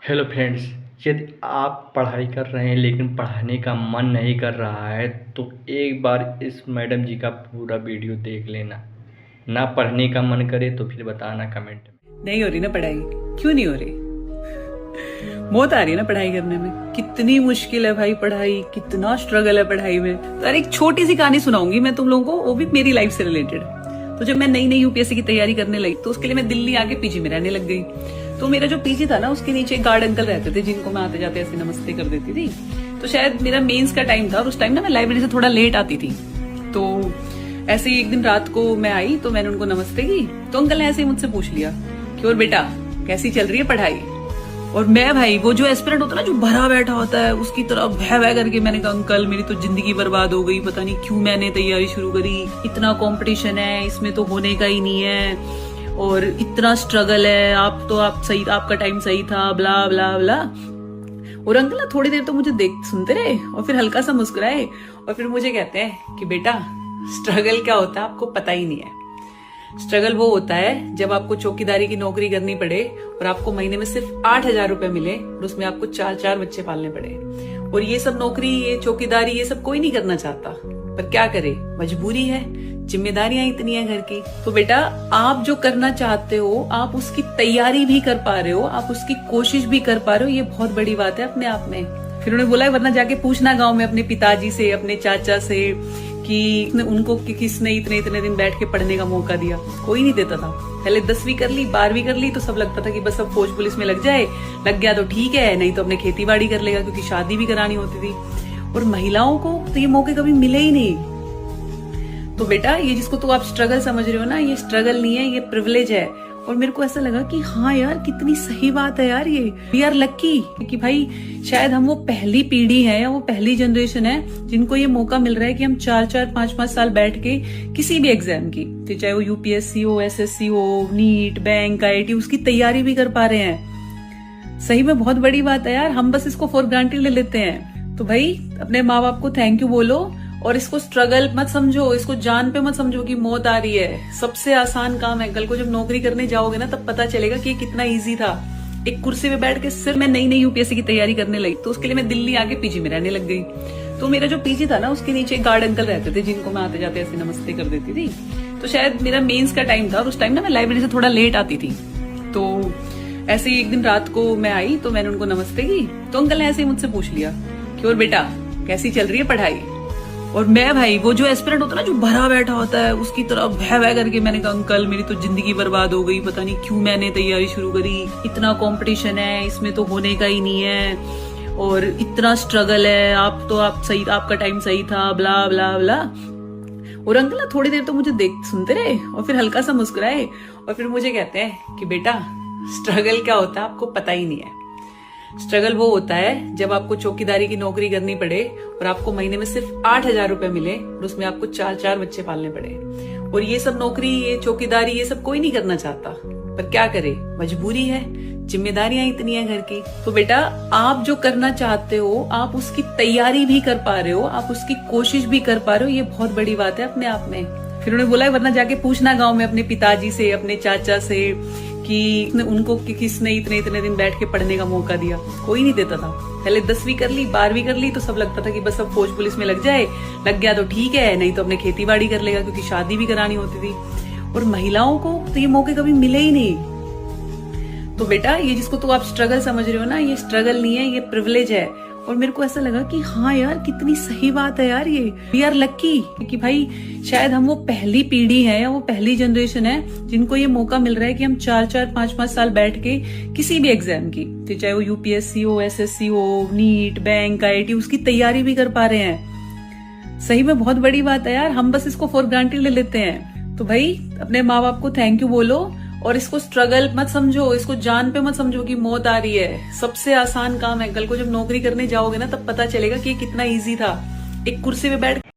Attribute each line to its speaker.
Speaker 1: Hello friends. यदि आप पढ़ाई कर रहे हैं लेकिन पढ़ाने का मन नहीं कर रहा है तो एक बार इस मैडम जी का पूरा वीडियो देख लेना। ना पढ़ने का मन करे तो फिर बताना कमेंट में।
Speaker 2: नहीं हो रही ना पढ़ाई? क्यों नहीं हो रही? मौत आ रही है ना पढ़ाई करने में। कितनी मुश्किल है भाई पढ़ाई, कितना स्ट्रगल है पढ़ाई में। तो यार एक छोटी सी कहानी सुनाऊंगी मैं तुम लोगों को, वो भी मेरी लाइफ से रिलेटेड। तो जब मैं नई नई यूपीएससी की तैयारी करने लगी तो उसके लिए मैं दिल्ली आके पीजी में रहने लग गई। तो मेरा जो पीजी था ना उसके नीचे एक गार्ड अंकल रहते थे जिनको मैं आते जाते ऐसे नमस्ते कर देती थी। तो शायद मेरा मेंस का टाइम था और उस टाइम ना मैं लाइब्रेरी से थोड़ा लेट आती थी। तो ऐसे ही एक दिन रात को मैं आई तो मैंने उनको नमस्ते की। तो अंकल ने ऐसे ही मुझसे पूछ लिया कि और बेटा कैसी चल रही है पढ़ाई। और मैं भाई वो जो एस्पिरेंट होता है ना जो भरा बैठा होता है उसकी तरह भय भय करके मैंने कहा अंकल मेरी तो जिंदगी बर्बाद हो गई, पता नहीं क्यों मैंने तैयारी शुरू करी, इतना कंपटीशन है इसमें तो होने का ही नहीं है और इतना स्ट्रगल है, आप सही, आपका टाइम सही था, ब्ला ब्ला ब्ला। और अंकल ना थोड़ी देर तो मुझे देख सुनते रहे और फिर हल्का सा मुस्कुराए और फिर मुझे कहते हैं कि बेटा स्ट्रगल क्या होता है आपको पता ही नहीं है। स्ट्रगल वो होता है जब आपको चौकीदारी की नौकरी करनी पड़े और आपको महीने में सिर्फ 8,000 रुपए मिले और उसमें आपको 4 बच्चे पालने पड़े। और ये सब नौकरी, ये चौकीदारी, ये सब कोई नहीं करना चाहता, पर क्या करे, मजबूरी है, जिम्मेदारियां इतनी है घर की। तो बेटा आप जो करना चाहते हो आप उसकी तैयारी भी कर पा रहे हो, आप उसकी कोशिश भी कर पा रहे हो, ये बहुत बड़ी बात है अपने आप में। फिर उन्होंने बोला वरना जाके पूछना गाँव में अपने पिताजी से, अपने चाचा से कि उनको किसने इतने इतने दिन बैठ के पढ़ने का मौका दिया। कोई नहीं देता था। पहले 10वीं कर ली, 12वीं कर ली तो सब लगता था कि बस अब फौज पुलिस में लग जाए, लग गया तो ठीक है, नहीं तो अपने खेती बाड़ी कर लेगा, क्योंकि शादी भी करानी होती थी। और महिलाओं को तो ये मौके कभी मिले ही नहीं। तो बेटा ये जिसको तो आप स्ट्रगल समझ रहे हो ना, ये स्ट्रगल नहीं है, ये प्रिविलेज है। और मेरे को ऐसा लगा कि हाँ यार कितनी सही बात है यार, ये वी आर लक्की कि भाई शायद हम वो पहली पीढ़ी है या वो पहली जनरेशन है जिनको ये मौका मिल रहा है कि हम 4-4, 5-5 साल बैठ के किसी भी एग्जाम की, चाहे वो यूपीएससी हो, एसएससी हो, नीट, बैंक, आईआईटी, उसकी तैयारी भी कर पा रहे हैं। सही में बहुत बड़ी बात है यार, हम बस इसको फॉर ग्रांटेड ले लेते हैं। तो भाई अपने माँ बाप को थैंक यू बोलो और इसको स्ट्रगल मत समझो, इसको जान पे मत समझो कि मौत आ रही है। सबसे आसान काम है। कल को जब नौकरी करने जाओगे ना तब पता चलेगा कि ये कितना इजी था। एक कुर्सी पे बैठ के सिर्फ मैं नई नई यूपीएससी की तैयारी करने लगी तो उसके लिए मैं दिल्ली आके पीजी में रहने लग गई। तो मेरा जो पीजी था ना उसके नीचे एक गार्ड अंकल रहते थे जिनको मैं आते जाते ऐसे नमस्ते कर देती थी। तो शायद मेरा मेंस का टाइम था और उस टाइम ना मैं लाइब्रेरी से थोड़ा लेट आती थी। तो ऐसे ही एक दिन रात को मैं आई तो मैंने उनको नमस्ते की। तो अंकल ने ऐसे ही मुझसे पूछ लिया कि और बेटा कैसी चल रही है पढ़ाई। और मैं भाई वो जो एस्पिरेंट होता है ना जो भरा बैठा होता है उसकी तरह भय भय करके मैंने कहा अंकल मेरी तो जिंदगी बर्बाद हो गई, पता नहीं क्यों मैंने तैयारी शुरू करी, इतना कंपटीशन है इसमें तो होने का ही नहीं है और इतना स्ट्रगल है, आप सही, आपका टाइम सही था, ब्ला ब्ला ब्ला। और अंकल ना थोड़ी देर तो मुझे देख सुनते रहे और फिर हल्का सा मुस्कुराए और फिर मुझे कहते हैं कि बेटा स्ट्रगल क्या होता है आपको पता ही नहीं है। स्ट्रगल वो होता है जब आपको चौकीदारी की नौकरी करनी पड़े और आपको महीने में सिर्फ 8,000 रुपए मिले और उसमें आपको 4 बच्चे पालने पड़े। और ये सब नौकरी, ये चौकीदारी, ये सब कोई नहीं करना चाहता, पर क्या करे, मजबूरी है, जिम्मेदारियां इतनी है घर की। तो बेटा आप जो करना चाहते हो आप उसकी तैयारी भी कर पा रहे हो, आप उसकी कोशिश भी कर पा रहे हो, ये बहुत बड़ी बात है अपने आप में। फिर उन्होंने बोला वरना जाके पूछना गाँव में अपने पिताजी से, अपने चाचा से कि उनको किसने इतने इतने दिन बैठ के पढ़ने का मौका दिया। कोई नहीं देता था। पहले 10वीं कर ली, 12वीं कर ली तो सब लगता था कि बस अब फौज पुलिस में लग जाए, लग गया तो ठीक है, नहीं तो अपने खेती बाड़ी कर लेगा, क्योंकि शादी भी करानी होती थी। और महिलाओं को तो ये मौके कभी मिले ही नहीं। तो बेटा ये जिसको तो आप स्ट्रगल समझ रहे हो ना, ये स्ट्रगल नहीं है, ये प्रिविलेज है। और मेरे को ऐसा लगा कि हाँ यार कितनी सही बात है यार, ये वी आर लक्की कि भाई शायद हम वो पहली पीढ़ी है या वो पहली जनरेशन है जिनको ये मौका मिल रहा है कि हम 4-4, 5-5 साल बैठ के किसी भी एग्जाम की, चाहे वो यूपीएससी हो, एसएससी हो, नीट, बैंक, आईआईटी, उसकी तैयारी भी कर पा रहे हैं। सही में बहुत बड़ी बात है यार, हम बस इसको फॉर ग्रांटेड ले लेते हैं। तो भाई अपने माँ बाप को थैंक यू बोलो और इसको स्ट्रगल मत समझो, इसको जान पे मत समझो कि मौत आ रही है। सबसे आसान काम है। कल को जब नौकरी करने जाओगे ना तब पता चलेगा कि ये कितना इजी था। एक कुर्सी पे बैठ